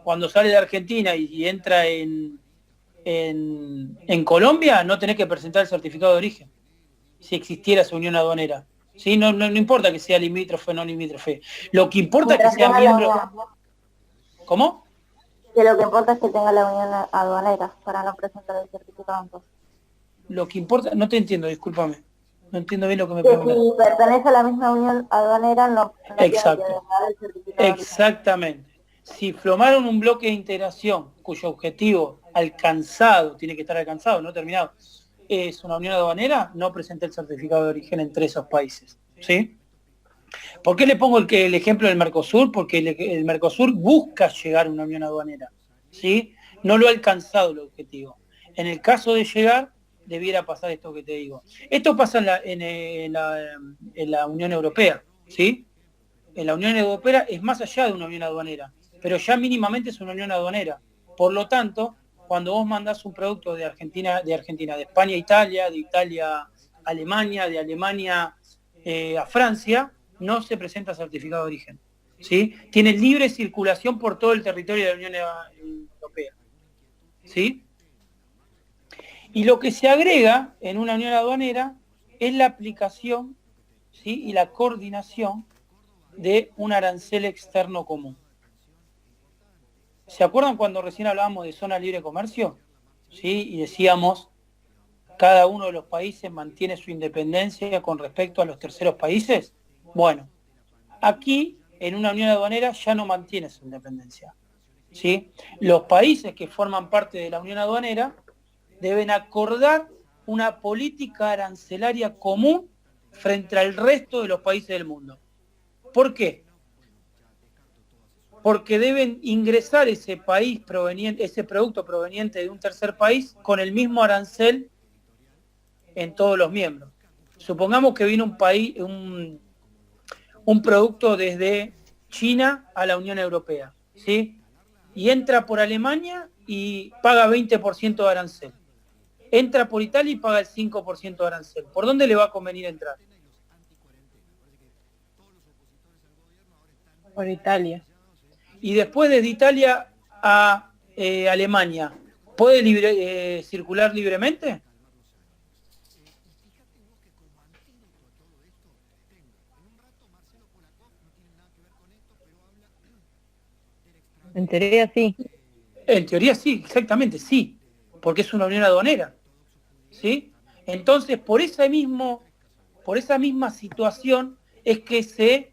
S1: Cuando sale de Argentina y entra en Colombia, no tenés que presentar el certificado de origen, si existiera esa unión aduanera, ¿sí? No importa que sea limítrofe o no limítrofe. Lo que importa es que sea miembro... ¿Cómo?
S3: Que lo que importa es que tenga la unión aduanera para no presentar el certificado. Entonces.
S1: Lo que importa... No te entiendo, discúlpame. No entiendo bien lo que me
S3: Que
S1: preguntas.
S3: si pertenece a la misma unión aduanera, no
S1: Exacto.
S3: tiene que dejar el certificado.
S1: Exactamente. Si formaron un bloque de integración cuyo objetivo alcanzado, tiene que estar alcanzado, no terminado, es una unión aduanera, no presenta el certificado de origen entre esos países, ¿sí? ¿Por qué le pongo el ejemplo del Mercosur? Porque el Mercosur busca llegar a una unión aduanera, ¿sí? No lo ha alcanzado el objetivo. En el caso de llegar, debiera pasar esto que te digo. Esto pasa en la Unión Europea, ¿sí? En la Unión Europea es más allá de una unión aduanera, pero ya mínimamente es una unión aduanera. Por lo tanto, cuando vos mandás un producto de Argentina, de España a Italia, de Italia a Alemania, de Alemania a Francia, no se presenta certificado de origen, ¿sí? Tiene libre circulación por todo el territorio de la Unión Europea, ¿sí? Y lo que se agrega en una unión aduanera es la aplicación, ¿sí? Y la coordinación de un arancel externo común. ¿Se acuerdan cuando recién hablábamos de zona libre de comercio? ¿Sí? Y decíamos, cada uno de los países mantiene su independencia con respecto a los terceros países. Bueno, aquí en una unión aduanera ya no mantiene su independencia, ¿sí? Los países que forman parte de la unión aduanera deben acordar una política arancelaria común frente al resto de los países del mundo. ¿Por qué? Porque deben ingresar ese producto proveniente de un tercer país con el mismo arancel en todos los miembros. Supongamos que viene un producto desde China a la Unión Europea, ¿sí? Y entra por Alemania y paga 20% de arancel. Entra por Italia y paga el 5% de arancel. ¿Por dónde le va a convenir entrar?
S7: Por Italia.
S1: Y después desde Italia a Alemania, ¿puede circular libremente?
S2: En teoría sí.
S1: En teoría sí, exactamente, sí, porque es una unión aduanera, ¿sí? Entonces, por esa misma situación es que se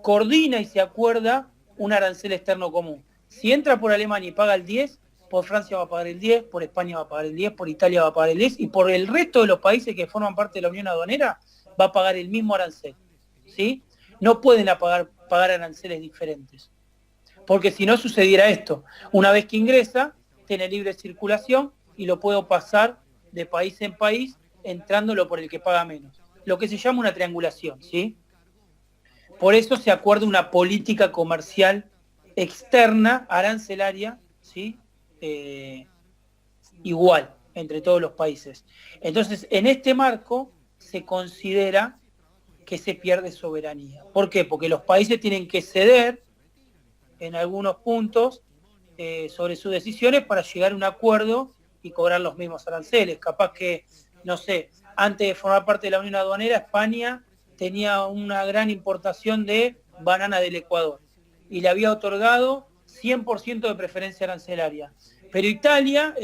S1: coordina y se acuerda un arancel externo común. Si entra por Alemania y paga el 10, por Francia va a pagar el 10, por España va a pagar el 10, por Italia va a pagar el 10, y por el resto de los países que forman parte de la Unión Aduanera va a pagar el mismo arancel, ¿sí? No pueden pagar aranceles diferentes, porque si no sucediera esto. Una vez que ingresa, tiene libre circulación y lo puedo pasar de país en país, entrándolo por el que paga menos. Lo que se llama una triangulación, ¿sí? Por eso se acuerda una política comercial externa, arancelaria, ¿sí? Igual entre todos los países. Entonces, en este marco se considera que se pierde soberanía. ¿Por qué? Porque los países tienen que ceder en algunos puntos sobre sus decisiones para llegar a un acuerdo y cobrar los mismos aranceles. Capaz que, no sé, antes de formar parte de la Unión Aduanera, España tenía una gran importación de banana del Ecuador y le había otorgado 100% de preferencia arancelaria. Pero Italia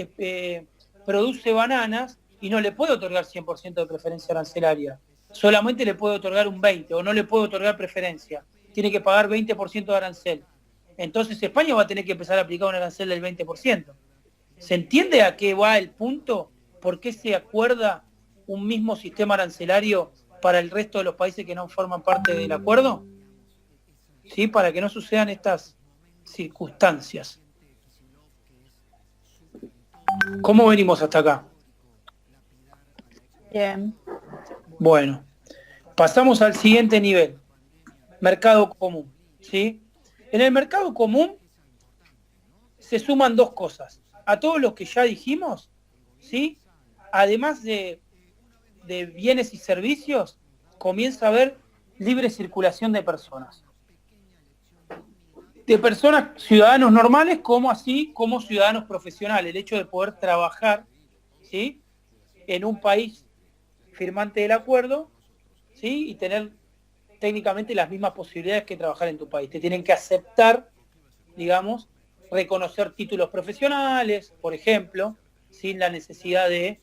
S1: produce bananas y no le puede otorgar 100% de preferencia arancelaria. Solamente le puede otorgar un 20% o no le puede otorgar preferencia. Tiene que pagar 20% de arancel. Entonces España va a tener que empezar a aplicar un arancel del 20%. ¿Se entiende a qué va el punto? ¿Por qué se acuerda un mismo sistema arancelario para el resto de los países que no forman parte del acuerdo? ¿Sí? Para que no sucedan estas circunstancias. ¿Cómo venimos hasta acá?
S7: Bien.
S1: Bueno, pasamos al siguiente nivel. Mercado común, ¿sí? En el mercado común se suman dos cosas. A todos los que ya dijimos, ¿sí? Además de bienes y servicios, comienza a haber libre circulación de personas. De personas, ciudadanos normales, como así como ciudadanos profesionales. El hecho de poder trabajar, ¿sí? En un país firmante del acuerdo, ¿sí? Y tener técnicamente las mismas posibilidades que trabajar en tu país. Te tienen que aceptar, digamos, reconocer títulos profesionales, por ejemplo, sin la necesidad de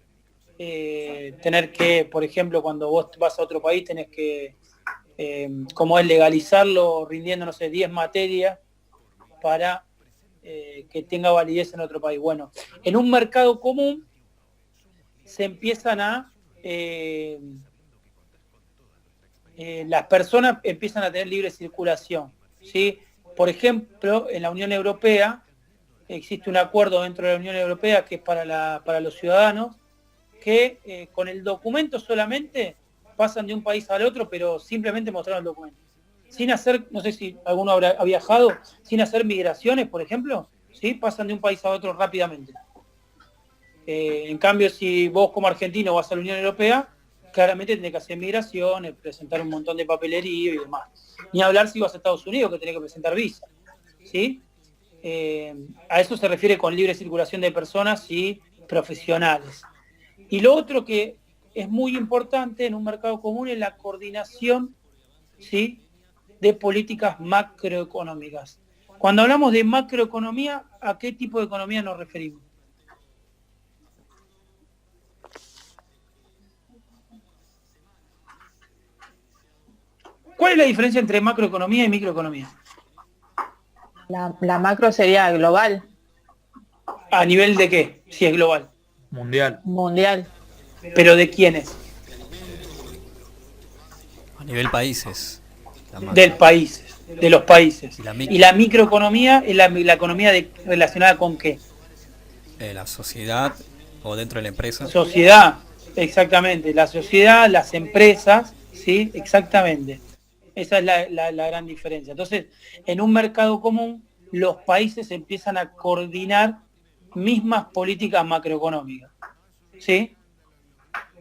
S1: tener que, por ejemplo, cuando vos vas a otro país, tenés que, como es legalizarlo, rindiendo, no sé, 10 materias para que tenga validez en otro país. Bueno, en un mercado común se empiezan a... las personas empiezan a tener libre circulación, ¿sí? Por ejemplo, en la Unión Europea existe un acuerdo dentro de la Unión Europea que es para los ciudadanos que con el documento solamente pasan de un país al otro, pero simplemente mostraron el documento. Sin hacer, no sé si alguno ha viajado, sin hacer migraciones, por ejemplo, ¿sí? Pasan de un país a otro rápidamente. En cambio, si vos como argentino vas a la Unión Europea, claramente tenés que hacer migraciones, presentar un montón de papelería y demás. Ni hablar si vas a Estados Unidos, que tenés que presentar visa, ¿sí? A eso se refiere con libre circulación de personas y profesionales. Y lo otro que es muy importante en un mercado común es la coordinación, ¿sí? De políticas macroeconómicas. Cuando hablamos de macroeconomía, ¿a qué tipo de economía nos referimos? ¿Cuál es la diferencia entre macroeconomía y microeconomía?
S7: La macro sería global,
S1: ¿A nivel de qué? Si es global.
S4: Mundial.
S7: mundial.
S1: ¿Pero de quiénes?
S8: A nivel países.
S1: Del país, de los países.
S8: Y
S1: ¿Y la microeconomía es la economía relacionada con qué?
S8: la sociedad o dentro de la empresa.
S1: Sociedad, exactamente. La sociedad, las empresas, ¿sí? Exactamente. Esa es la gran diferencia. Entonces, en un mercado común, los países empiezan a coordinar mismas políticas macroeconómicas, ¿sí?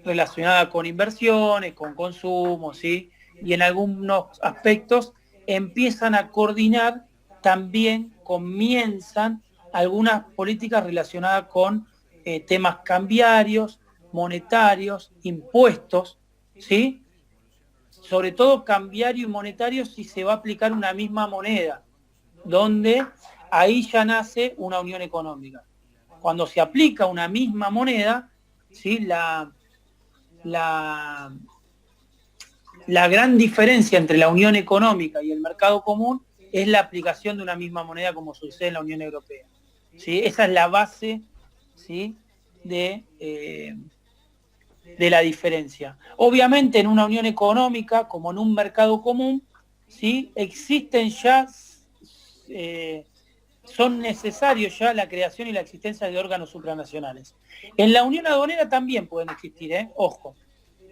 S1: Relacionadas con inversiones, con consumo, ¿sí? Y en algunos aspectos empiezan a coordinar, también comienzan algunas políticas relacionadas con temas cambiarios, monetarios, impuestos, ¿sí? Sobre todo cambiario y monetario si se va a aplicar una misma moneda, donde ahí ya nace una unión económica. Cuando se aplica una misma moneda, ¿sí? La gran diferencia entre la unión económica y el mercado común es la aplicación de una misma moneda como sucede en la Unión Europea. ¿Sí? Esa es la base, ¿sí? de la diferencia. Obviamente en una unión económica, como en un mercado común, ¿sí? existen ya, son necesarios ya la creación y la existencia de órganos supranacionales. En la unión aduanera también pueden existir, ojo,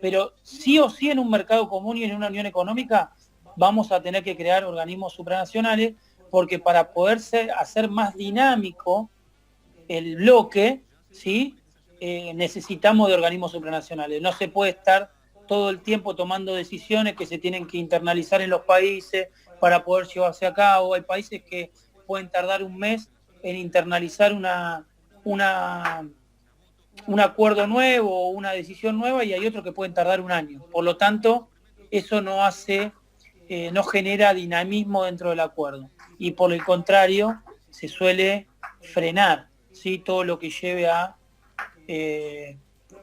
S1: pero sí o sí en un mercado común y en una unión económica vamos a tener que crear organismos supranacionales, porque para poderse hacer más dinámico el bloque, ¿sí? Necesitamos de organismos supranacionales. No se puede estar todo el tiempo tomando decisiones que se tienen que internalizar en los países para poder llevarse a cabo. Hay países que pueden tardar un mes en internalizar un acuerdo nuevo o una decisión nueva, y hay otros que pueden tardar un año. Por lo tanto, eso no genera dinamismo dentro del acuerdo. Y por el contrario, se suele frenar, ¿sí? todo lo que lleve a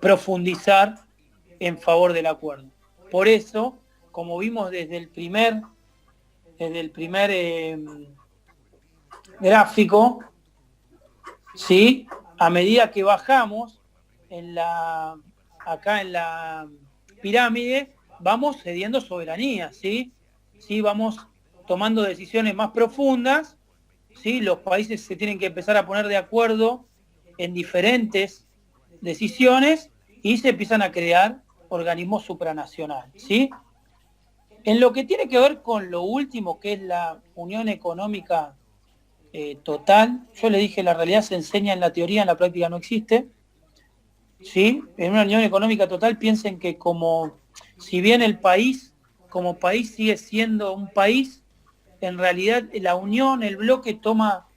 S1: profundizar en favor del acuerdo. Por eso, como vimos desde el primer gráfico, ¿sí? A medida que bajamos acá en la pirámide, vamos cediendo soberanía, ¿sí? ¿Sí? Vamos tomando decisiones más profundas, ¿sí? Los países se tienen que empezar a poner de acuerdo en diferentes decisiones y se empiezan a crear organismos supranacionales, ¿sí? En lo que tiene que ver con lo último, que es la unión económica total, yo le dije, la realidad se enseña en la teoría, en la práctica no existe, ¿sí? En una unión económica total piensen que si bien el país, como país sigue siendo un país, en realidad la unión, el bloque toma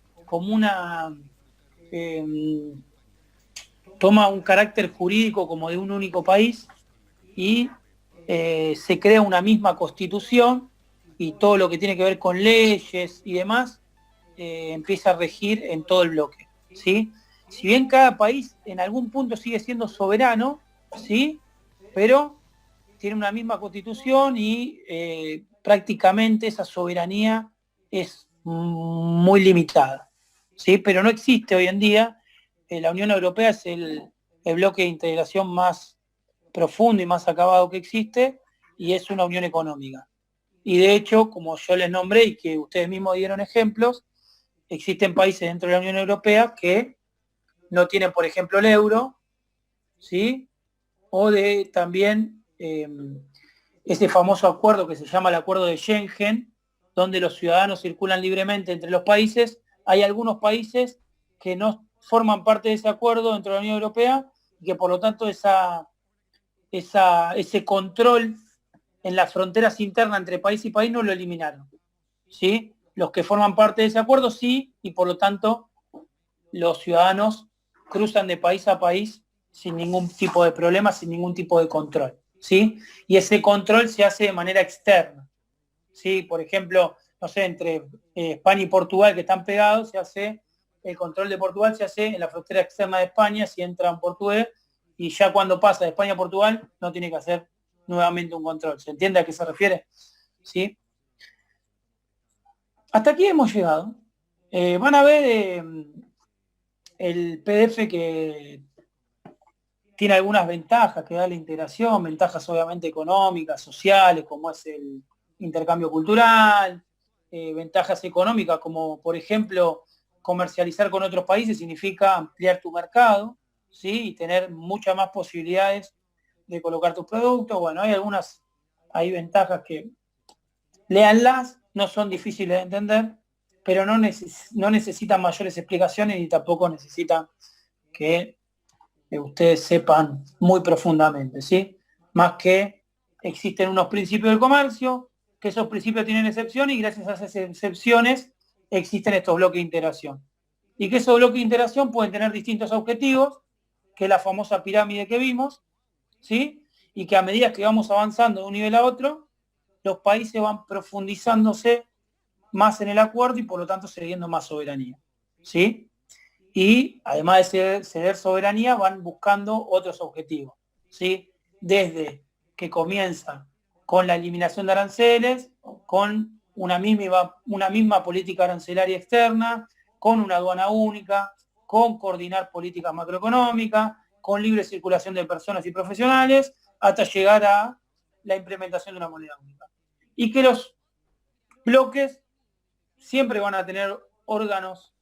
S1: toma un carácter jurídico como de un único país y se crea una misma constitución y todo lo que tiene que ver con leyes y demás empieza a regir en todo el bloque, ¿sí? Si bien cada país en algún punto sigue siendo soberano, ¿sí? Pero tiene una misma constitución y prácticamente esa soberanía es muy limitada, ¿sí? Pero no existe hoy en día. La Unión Europea es el bloque de integración más profundo y más acabado que existe, y es una unión económica. Y de hecho, como yo les nombré y que ustedes mismos dieron ejemplos, existen países dentro de la Unión Europea que no tienen, por ejemplo, el euro, ¿sí? O también ese famoso acuerdo que se llama el Acuerdo de Schengen, donde los ciudadanos circulan libremente entre los países. Hay algunos países que no forman parte de ese acuerdo dentro de la Unión Europea y que por lo tanto ese control en las fronteras internas entre país y país no lo eliminaron, ¿sí? Los que forman parte de ese acuerdo sí, y por lo tanto los ciudadanos cruzan de país a país sin ningún tipo de problema, sin ningún tipo de control, ¿sí? Y ese control se hace de manera externa, ¿sí? Por ejemplo, no sé, entre España y Portugal, que están pegados, el control de Portugal se hace en la frontera externa de España, si entra en portugués, y ya cuando pasa de España a Portugal no tiene que hacer nuevamente un control. ¿Se entiende a qué se refiere? ¿Sí? Hasta aquí hemos llegado. Van a ver el PDF que tiene algunas ventajas que da la integración, ventajas obviamente económicas, sociales, como es el intercambio cultural, ventajas económicas como, por ejemplo, comercializar con otros países significa ampliar tu mercado, ¿sí? Y tener muchas más posibilidades de colocar tus productos. Bueno, hay ventajas que, léanlas, no son difíciles de entender, pero no necesitan mayores explicaciones, ni tampoco necesitan que ustedes sepan muy profundamente, ¿sí? Más que existen unos principios del comercio, que esos principios tienen excepciones, y gracias a esas excepciones existen estos bloques de integración. Y que esos bloques de integración pueden tener distintos objetivos, que es la famosa pirámide que vimos, ¿sí? Y que a medida que vamos avanzando de un nivel a otro, los países van profundizándose más en el acuerdo y por lo tanto cediendo más soberanía, ¿sí? Y además de ceder soberanía, van buscando otros objetivos, ¿sí? Desde que comienza con la eliminación de aranceles, con una misma política arancelaria externa, con una aduana única, con coordinar políticas macroeconómicas, con libre circulación de personas y profesionales, hasta llegar a la implementación de una moneda única. Y que los bloques siempre van a tener órganos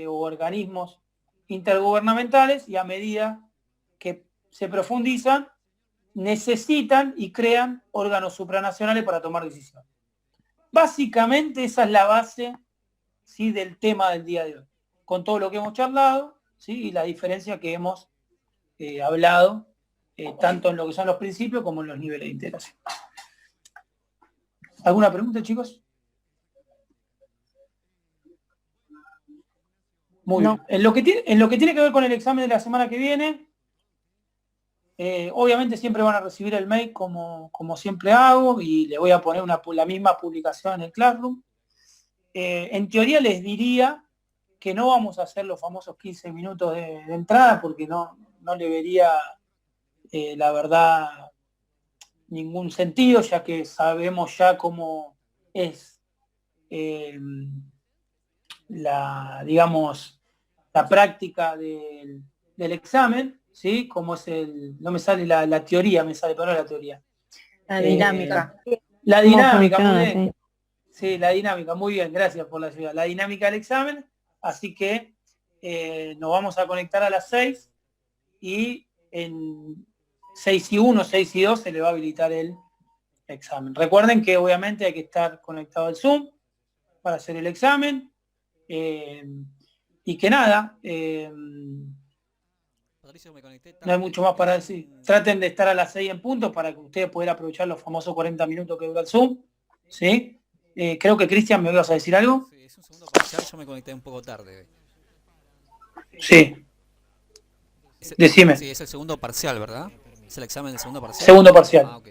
S1: o organismos intergubernamentales y a medida que se profundizan, necesitan y crean órganos supranacionales para tomar decisiones. Básicamente esa es la base, ¿sí?, del tema del día de hoy, con todo lo que hemos charlado, ¿sí?, y la diferencia que hemos hablado, tanto en lo que son los principios como en los niveles de integración. ¿Alguna pregunta, chicos? Muy bien. En lo que tiene que ver con el examen de la semana que viene, obviamente siempre van a recibir el mail como siempre hago y le voy a poner la misma publicación en el Classroom. En teoría les diría que no vamos a hacer los famosos 15 minutos de entrada porque no le vería, la verdad, ningún sentido, ya que sabemos ya cómo es la práctica del examen, ¿sí? Como es no me sale la teoría, me sale, pero no la teoría.
S5: La dinámica.
S1: La dinámica,
S2: ¿Cómo
S1: muy
S2: funciona?
S1: bien. Sí, la dinámica, muy bien, gracias por la ayuda. La dinámica del examen, así que nos vamos a conectar a las 6 y en 6 y 1, 6 y 2 se le va a habilitar el examen. Recuerden que obviamente hay que estar conectado al Zoom para hacer el examen. Y que nada, no hay mucho más para decir. Traten de estar a las 6 en punto para que ustedes puedan aprovechar los famosos 40 minutos que dura el Zoom, ¿sí? Creo que Cristian, ¿me ibas a decir algo?
S8: Sí, es un segundo parcial, yo me conecté un poco tarde.
S1: Sí. Decime.
S8: Sí, es el segundo parcial, ¿verdad? Es el examen del segundo parcial.
S1: Segundo parcial.
S8: Ah, ok.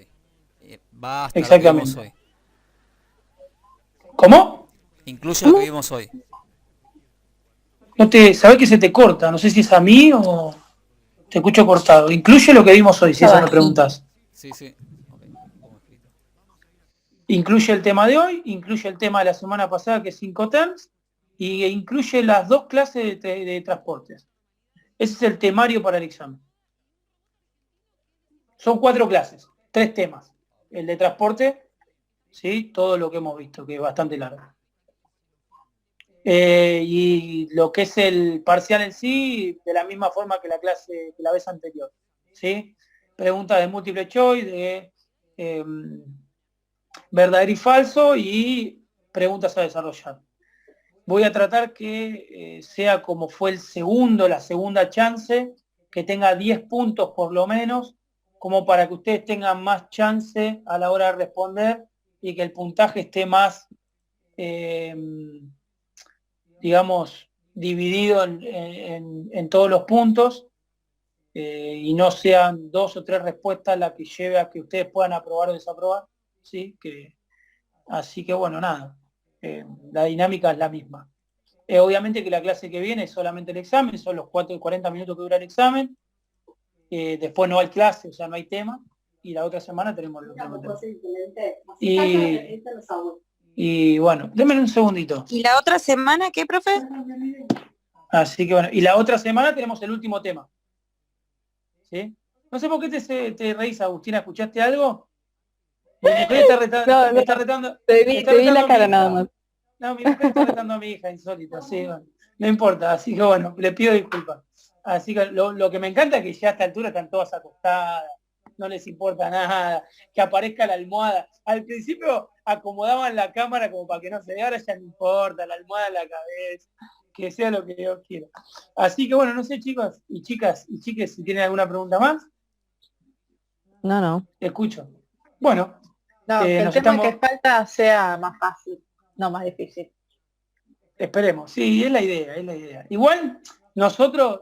S8: Va hasta
S1: Exactamente.
S8: lo que vimos hoy.
S1: ¿Cómo?
S8: Incluye lo que vimos hoy.
S1: ¿Sabés que se te corta? No sé si es a mí o te escucho cortado. Incluye lo que vimos hoy, si eso me preguntas.
S8: Sí. Okay.
S1: Incluye el tema de hoy, incluye el tema de la semana pasada, que es 5 terms, y incluye las 2 clases de transportes. Ese es el temario para el examen. Son 4 clases, 3 temas. El de transporte, ¿sí? Todo lo que hemos visto, que es bastante largo. Y lo que es el parcial en sí, de la misma forma que la vez anterior, ¿sí? Preguntas de múltiple choice, de verdadero y falso, y preguntas a desarrollar. Voy a tratar que sea como fue la segunda chance, que tenga 10 puntos por lo menos, como para que ustedes tengan más chance a la hora de responder y que el puntaje esté más, dividido en todos los puntos, y no sean 2 o 3 respuestas las que lleve a que ustedes puedan aprobar o desaprobar, ¿sí? Así que bueno, nada, la dinámica es la misma. Obviamente que la clase que viene es solamente el examen, son los 40 minutos que dura el examen, después no hay clase, o sea, no hay tema, y la otra semana tenemos el tema. Y bueno, denme un segundito.
S6: ¿Y la otra semana qué, profe?
S1: Así que bueno, y la otra semana tenemos el último tema. ¿Sí? No sé por qué te reís, Agustina, ¿escuchaste algo? Mi mujer está retando.
S2: Te vi la cara nada más.
S1: No, mi mujer está retando a mi hija, insólito, sí, bueno, no importa, así que bueno, le pido disculpas. Así que lo que me encanta es que ya a esta altura están todas acostadas, no les importa nada, que aparezca la almohada. Al principio acomodaban la cámara como para que no se vea, ahora ya no importa, la almohada en la cabeza, que sea lo que Dios quiera. Así que bueno, no sé, chicos y chicas y chiques, si tienen alguna pregunta más.
S2: No.
S1: Escucho. Bueno.
S7: No, que el tema que falta sea más fácil, no más difícil.
S1: Esperemos, sí, es la idea. Igual, nosotros,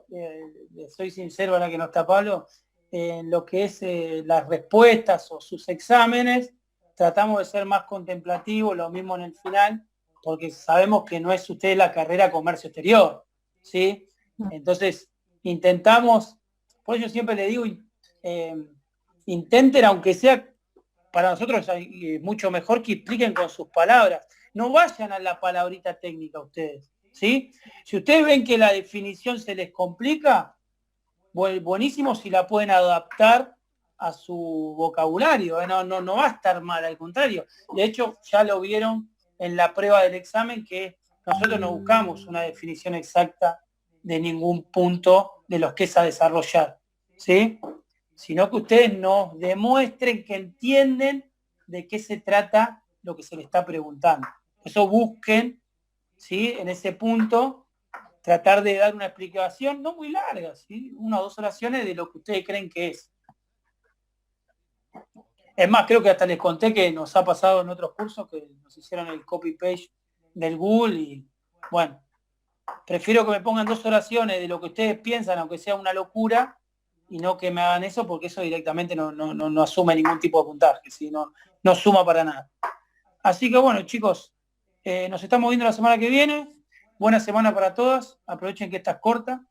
S1: soy sincero ahora que no está Pablo, en lo que es las respuestas o sus exámenes, tratamos de ser más contemplativos, lo mismo en el final, porque sabemos que no es usted la carrera comercio exterior, ¿sí? Entonces, intentamos, por eso siempre le digo, intenten, aunque sea para nosotros mucho mejor que expliquen con sus palabras. No vayan a la palabrita técnica ustedes, ¿sí? Si ustedes ven que la definición se les complica, buenísimo si la pueden adaptar a su vocabulario, no va a estar mal, al contrario. De hecho, ya lo vieron en la prueba del examen que nosotros no buscamos una definición exacta de ningún punto de los que es a desarrollar, ¿sí? Sino que ustedes nos demuestren que entienden de qué se trata lo que se les está preguntando. Por eso busquen, ¿sí? En ese punto, tratar de dar una explicación no muy larga, ¿sí? 1 o 2 oraciones de lo que ustedes creen que es. Es más, creo que hasta les conté que nos ha pasado en otros cursos que nos hicieron el copy-paste del Google y, bueno, prefiero que me pongan 2 oraciones de lo que ustedes piensan, aunque sea una locura, y no que me hagan eso, porque eso directamente no asume ningún tipo de puntaje, ¿sí? No suma para nada. Así que bueno, chicos, nos estamos viendo la semana que viene. Buena semana para todas. Aprovechen que esta es corta.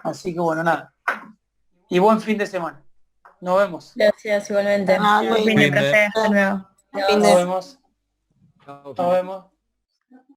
S1: Así que bueno, nada. Y buen fin de semana. Nos vemos.
S5: Gracias, igualmente.
S6: Ah,
S5: Buen fin de, profe. Hasta luego.
S1: Nos vemos. Nos vemos.